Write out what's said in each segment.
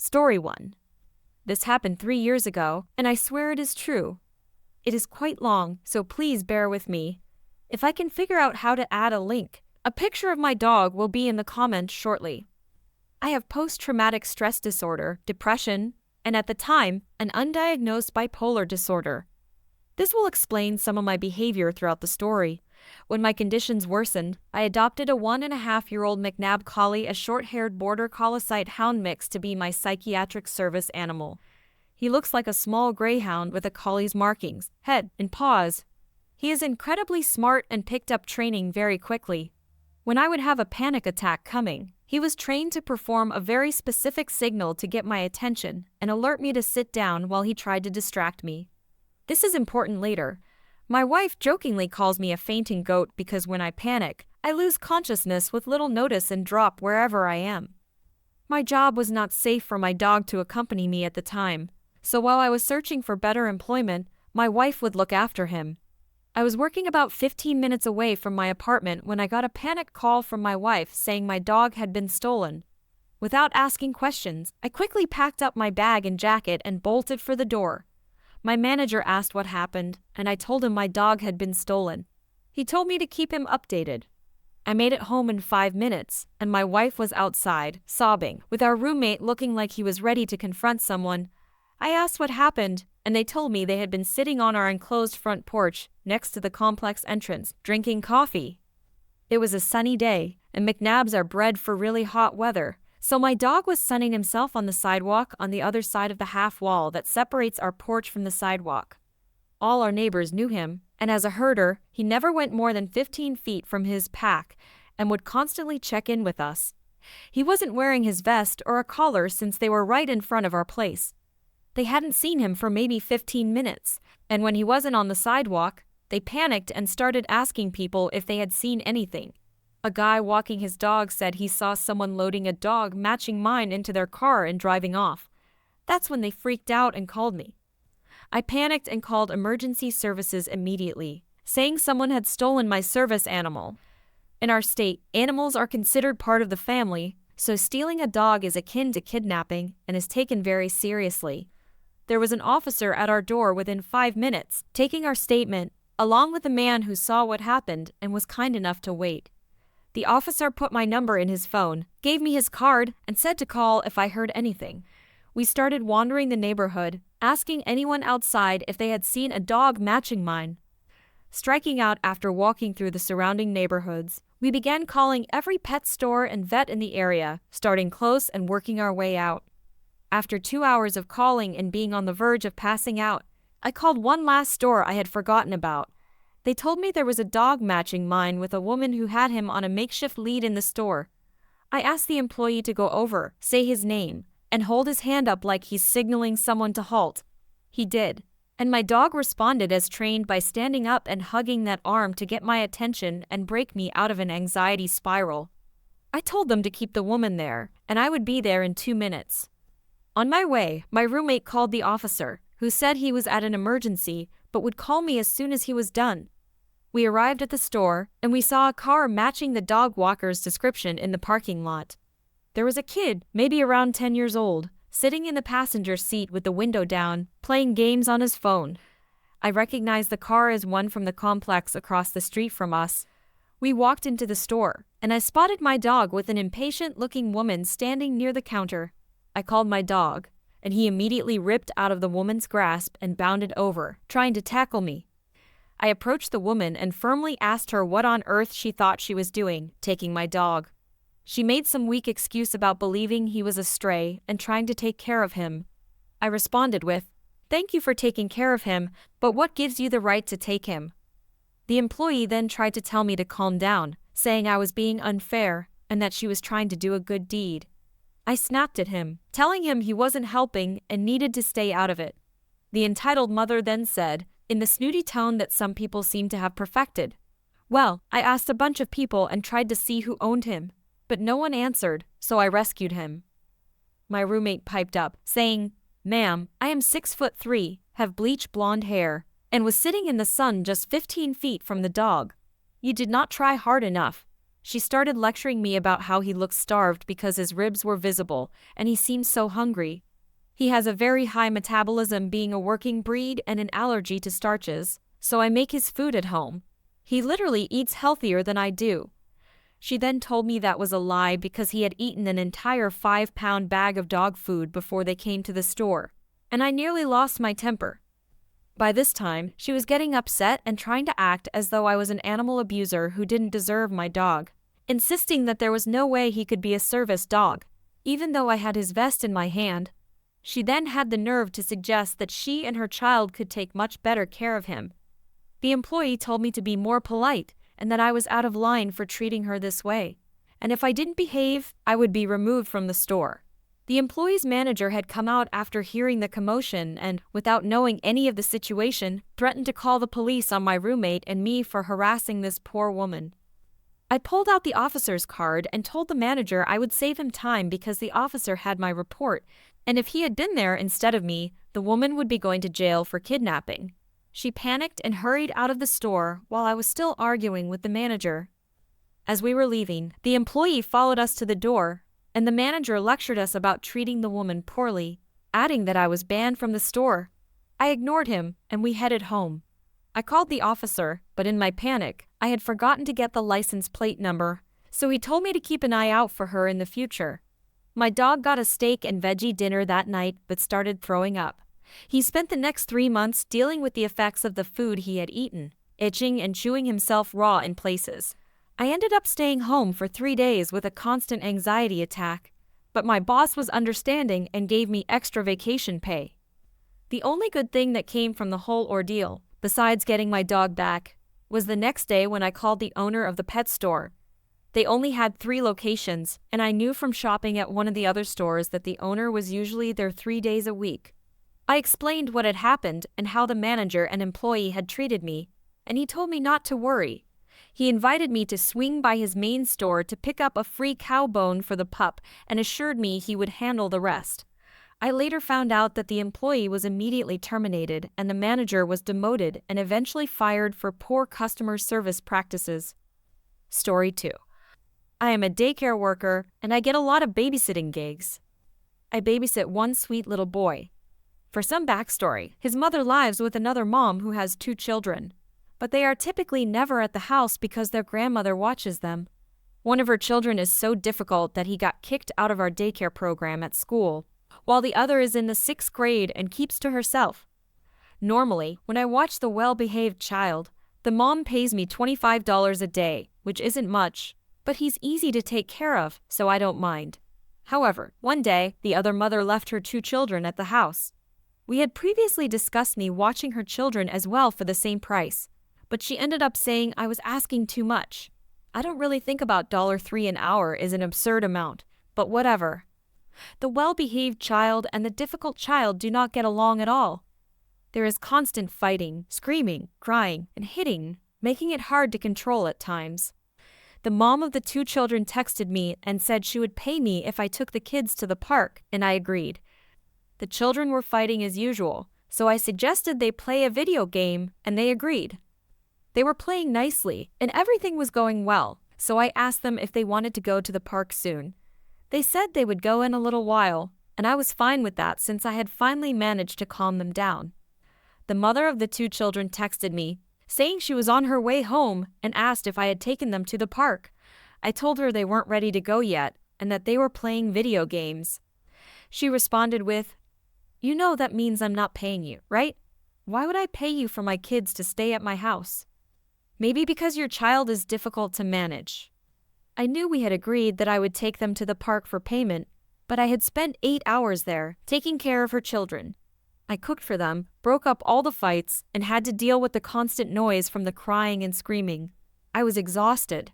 Story 1. This happened 3 years ago, and I swear it is true. It is quite long, so please bear with me. If I can figure out how to add a link, a picture of my dog will be in the comments shortly. I have post-traumatic stress disorder, depression, and at the time, an undiagnosed bipolar disorder. This will explain some of my behavior throughout the story. When my conditions worsened, I adopted a 1.5-year-old McNab Collie, a short-haired Border Collie Hound mix, to be my psychiatric service animal. He looks like a small greyhound with a collie's markings, head, and paws. He is incredibly smart and picked up training very quickly. When I would have a panic attack coming, he was trained to perform a very specific signal to get my attention and alert me to sit down while he tried to distract me. This is important later. My wife jokingly calls me a fainting goat because when I panic, I lose consciousness with little notice and drop wherever I am. My job was not safe for my dog to accompany me at the time, so while I was searching for better employment, my wife would look after him. I was working about 15 minutes away from my apartment when I got a panic call from my wife saying my dog had been stolen. Without asking questions, I quickly packed up my bag and jacket and bolted for the door. My manager asked what happened, and I told him my dog had been stolen. He told me to keep him updated. I made it home in 5 minutes, and my wife was outside, sobbing, with our roommate looking like he was ready to confront someone. I asked what happened, and they told me they had been sitting on our enclosed front porch, next to the complex entrance, drinking coffee. It was a sunny day, and McNabs are bred for really hot weather. So my dog was sunning himself on the sidewalk on the other side of the half wall that separates our porch from the sidewalk. All our neighbors knew him, and as a herder, he never went more than 15 feet from his pack and would constantly check in with us. He wasn't wearing his vest or a collar since they were right in front of our place. They hadn't seen him for maybe 15 minutes, and when he wasn't on the sidewalk, they panicked and started asking people if they had seen anything. A guy walking his dog said he saw someone loading a dog matching mine into their car and driving off. That's when they freaked out and called me. I panicked and called emergency services immediately, saying someone had stolen my service animal. In our state, animals are considered part of the family, so stealing a dog is akin to kidnapping and is taken very seriously. There was an officer at our door within 5 minutes, taking our statement, along with a man who saw what happened and was kind enough to wait. The officer put my number in his phone, gave me his card, and said to call if I heard anything. We started wandering the neighborhood, asking anyone outside if they had seen a dog matching mine. Striking out after walking through the surrounding neighborhoods, we began calling every pet store and vet in the area, starting close and working our way out. After 2 hours of calling and being on the verge of passing out, I called one last store I had forgotten about. They told me there was a dog matching mine with a woman who had him on a makeshift lead in the store. I asked the employee to go over, say his name, and hold his hand up like he's signaling someone to halt. He did, and my dog responded as trained by standing up and hugging that arm to get my attention and break me out of an anxiety spiral. I told them to keep the woman there, and I would be there in 2 minutes. On my way, my roommate called the officer, who said he was at an emergency but would call me as soon as he was done. We arrived at the store, and we saw a car matching the dog walker's description in the parking lot. There was a kid, maybe around 10 years old, sitting in the passenger seat with the window down, playing games on his phone. I recognized the car as one from the complex across the street from us. We walked into the store, and I spotted my dog with an impatient-looking woman standing near the counter. I called my dog, and he immediately ripped out of the woman's grasp and bounded over, trying to tackle me. I approached the woman and firmly asked her what on earth she thought she was doing, taking my dog. She made some weak excuse about believing he was a stray and trying to take care of him. I responded with, "Thank you for taking care of him, but what gives you the right to take him?" The employee then tried to tell me to calm down, saying I was being unfair and that she was trying to do a good deed. I snapped at him, telling him he wasn't helping and needed to stay out of it. The entitled mother then said, in the snooty tone that some people seem to have perfected, "Well, I asked a bunch of people and tried to see who owned him, but no one answered, so I rescued him." My roommate piped up, saying, "Ma'am, I am 6'3", have bleach blonde hair, and was sitting in the sun just 15 feet from the dog. You did not try hard enough. She started lecturing me about how he looked starved because his ribs were visible, and he seemed so hungry. He has a very high metabolism being a working breed and an allergy to starches, so I make his food at home. He literally eats healthier than I do. She then told me that was a lie because he had eaten an entire 5-pound bag of dog food before they came to the store, and I nearly lost my temper. By this time, she was getting upset and trying to act as though I was an animal abuser who didn't deserve my dog, insisting that there was no way he could be a service dog, even though I had his vest in my hand. She then had the nerve to suggest that she and her child could take much better care of him. The employee told me to be more polite and that I was out of line for treating her this way, and if I didn't behave, I would be removed from the store. The employee's manager had come out after hearing the commotion and, without knowing any of the situation, threatened to call the police on my roommate and me for harassing this poor woman. I pulled out the officer's card and told the manager I would save him time because the officer had my report, and if he had been there instead of me, the woman would be going to jail for kidnapping. She panicked and hurried out of the store while I was still arguing with the manager. As we were leaving, the employee followed us to the door, and the manager lectured us about treating the woman poorly, adding that I was banned from the store. I ignored him, and we headed home. I called the officer, but in my panic, I had forgotten to get the license plate number, so he told me to keep an eye out for her in the future. My dog got a steak and veggie dinner that night but started throwing up. He spent the next 3 months dealing with the effects of the food he had eaten, itching and chewing himself raw in places. I ended up staying home for 3 days with a constant anxiety attack, but my boss was understanding and gave me extra vacation pay. The only good thing that came from the whole ordeal, besides getting my dog back, was the next day when I called the owner of the pet store. They only had 3 locations, and I knew from shopping at one of the other stores that the owner was usually there 3 days a week. I explained what had happened and how the manager and employee had treated me, and he told me not to worry. He invited me to swing by his main store to pick up a free cow bone for the pup and assured me he would handle the rest. I later found out that the employee was immediately terminated and the manager was demoted and eventually fired for poor customer service practices. Story 2. I am a daycare worker and I get a lot of babysitting gigs. I babysit one sweet little boy. For some backstory, his mother lives with another mom who has 2 children, but they are typically never at the house because their grandmother watches them. One of her children is so difficult that he got kicked out of our daycare program at school, while the other is in the 6th grade and keeps to herself. Normally, when I watch the well-behaved child, the mom pays me $25 a day, which isn't much, but he's easy to take care of, so I don't mind. However, one day, the other mother left her 2 children at the house. We had previously discussed me watching her children as well for the same price, but she ended up saying I was asking too much. I don't really think about $3 an hour is an absurd amount, but whatever. The well-behaved child and the difficult child do not get along at all. There is constant fighting, screaming, crying, and hitting, making it hard to control at times. The mom of the 2 children texted me and said she would pay me if I took the kids to the park, and I agreed. The children were fighting as usual, so I suggested they play a video game, and they agreed. They were playing nicely, and everything was going well, so I asked them if they wanted to go to the park soon. They said they would go in a little while, and I was fine with that since I had finally managed to calm them down. The mother of the 2 children texted me, saying she was on her way home and asked if I had taken them to the park. I told her they weren't ready to go yet, and that they were playing video games. She responded with, "You know that means I'm not paying you, right? Why would I pay you for my kids to stay at my house? Maybe because your child is difficult to manage." I knew we had agreed that I would take them to the park for payment, but I had spent 8 hours there, taking care of her children. I cooked for them, broke up all the fights, and had to deal with the constant noise from the crying and screaming. I was exhausted.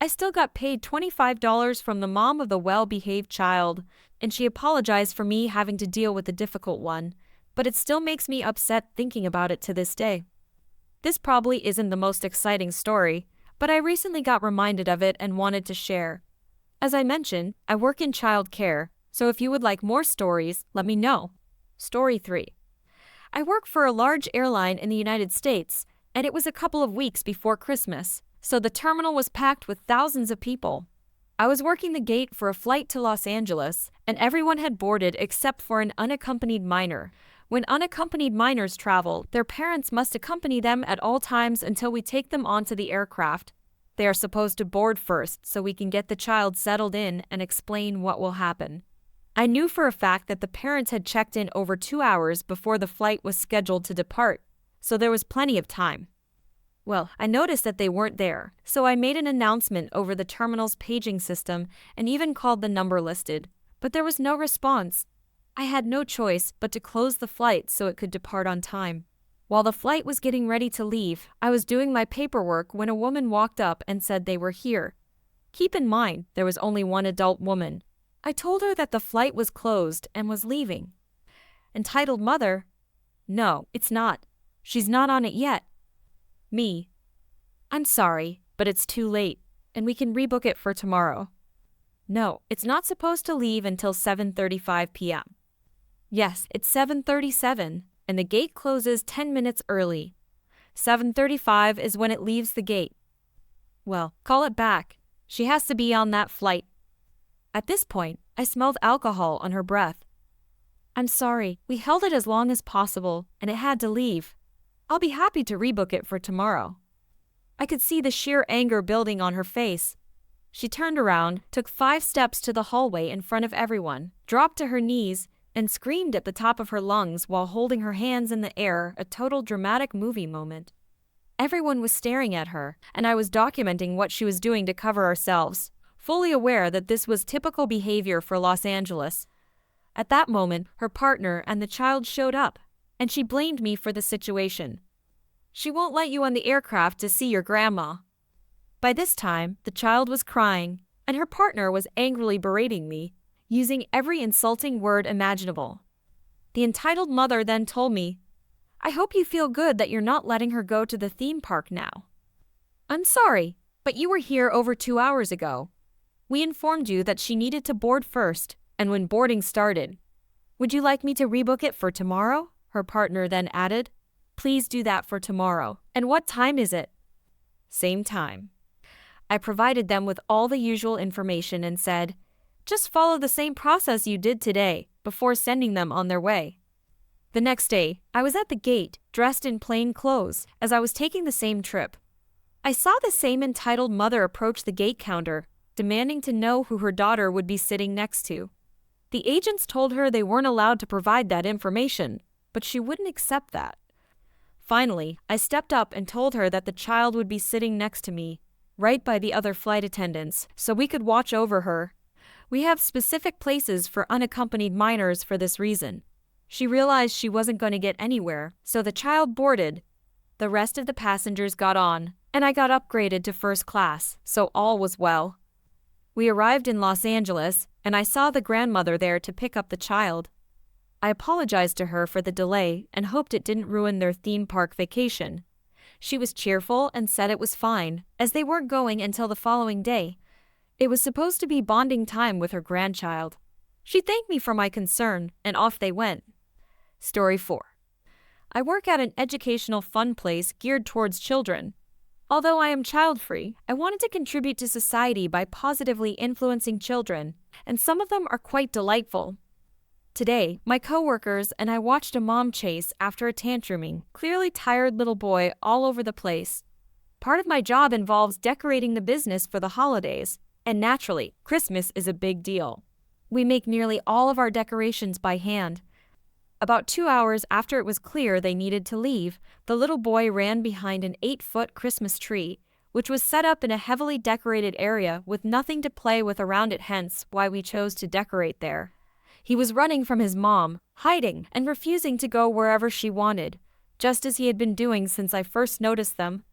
I still got paid $25 from the mom of the well-behaved child, and she apologized for me having to deal with the difficult one, but it still makes me upset thinking about it to this day. This probably isn't the most exciting story, but I recently got reminded of it and wanted to share. As I mentioned, I work in child care, so if you would like more stories, let me know. Story 3. I work for a large airline in the United States, and it was a couple of weeks before Christmas, so the terminal was packed with thousands of people. I was working the gate for a flight to Los Angeles, and everyone had boarded except for an unaccompanied minor. When unaccompanied minors travel, their parents must accompany them at all times until we take them onto the aircraft. They are supposed to board first so we can get the child settled in and explain what will happen. I knew for a fact that the parents had checked in over 2 hours before the flight was scheduled to depart, so there was plenty of time. Well, I noticed that they weren't there, so I made an announcement over the terminal's paging system and even called the number listed, but there was no response. I had no choice but to close the flight so it could depart on time. While the flight was getting ready to leave, I was doing my paperwork when a woman walked up and said they were here. Keep in mind, there was only one adult woman. I told her that the flight was closed and was leaving. Entitled mother? No, it's not. She's not on it yet. Me. I'm sorry, but it's too late, and we can rebook it for tomorrow. No, it's not supposed to leave until 7:35 p.m. Yes, it's 7:37, and the gate closes 10 minutes early. 7:35 is when it leaves the gate. Well, call it back. She has to be on that flight. At this point, I smelled alcohol on her breath. I'm sorry, we held it as long as possible, and it had to leave. I'll be happy to rebook it for tomorrow. I could see the sheer anger building on her face. She turned around, took 5 steps to the hallway in front of everyone, dropped to her knees, and screamed at the top of her lungs while holding her hands in the air, a total dramatic movie moment. Everyone was staring at her, and I was documenting what she was doing to cover ourselves, fully aware that this was typical behavior for Los Angeles. At that moment, her partner and the child showed up, and she blamed me for the situation. She won't let you on the aircraft to see your grandma. By this time, the child was crying, and her partner was angrily berating me, using every insulting word imaginable. The entitled mother then told me, I hope you feel good that you're not letting her go to the theme park now. I'm sorry, but you were here over 2 hours ago. We informed you that she needed to board first, and when boarding started. Would you like me to rebook it for tomorrow? Her partner then added. Please do that for tomorrow. And what time is it? Same time. I provided them with all the usual information and said, just follow the same process you did today, before sending them on their way. The next day, I was at the gate, dressed in plain clothes, as I was taking the same trip. I saw the same entitled mother approach the gate counter, demanding to know who her daughter would be sitting next to. The agents told her they weren't allowed to provide that information, but she wouldn't accept that. Finally, I stepped up and told her that the child would be sitting next to me, right by the other flight attendants, so we could watch over her. We have specific places for unaccompanied minors for this reason. She realized she wasn't going to get anywhere, so the child boarded. The rest of the passengers got on, and I got upgraded to first class, so all was well. We arrived in Los Angeles, and I saw the grandmother there to pick up the child. I apologized to her for the delay and hoped it didn't ruin their theme park vacation. She was cheerful and said it was fine, as they weren't going until the following day. It was supposed to be bonding time with her grandchild. She thanked me for my concern, and off they went. Story 4. I work at an educational fun place geared towards children. Although I am child-free, I wanted to contribute to society by positively influencing children, and some of them are quite delightful. Today, my coworkers and I watched a mom chase after a tantruming, clearly tired little boy all over the place. Part of my job involves decorating the business for the holidays, and naturally, Christmas is a big deal. We make nearly all of our decorations by hand. About 2 hours after it was clear they needed to leave, the little boy ran behind an 8-foot Christmas tree, which was set up in a heavily decorated area with nothing to play with around it, hence why we chose to decorate there. He was running from his mom, hiding, and refusing to go wherever she wanted, just as he had been doing since I first noticed them.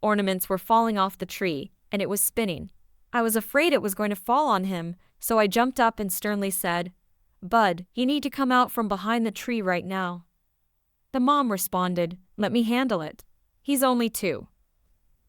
Ornaments were falling off the tree, and it was spinning. I was afraid it was going to fall on him, so I jumped up and sternly said, Bud, you need to come out from behind the tree right now. The mom responded, let me handle it. He's only 2.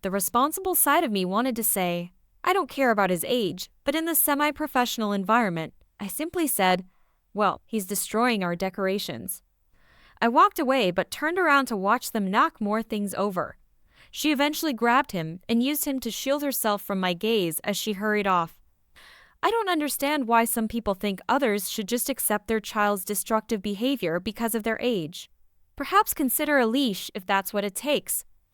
The responsible side of me wanted to say, I don't care about his age, but in the semi-professional environment, I simply said, well, he's destroying our decorations. I walked away but turned around to watch them knock more things over. She eventually grabbed him and used him to shield herself from my gaze as she hurried off. I don't understand why some people think others should just accept their child's destructive behavior because of their age. Perhaps consider a leash if that's what it takes.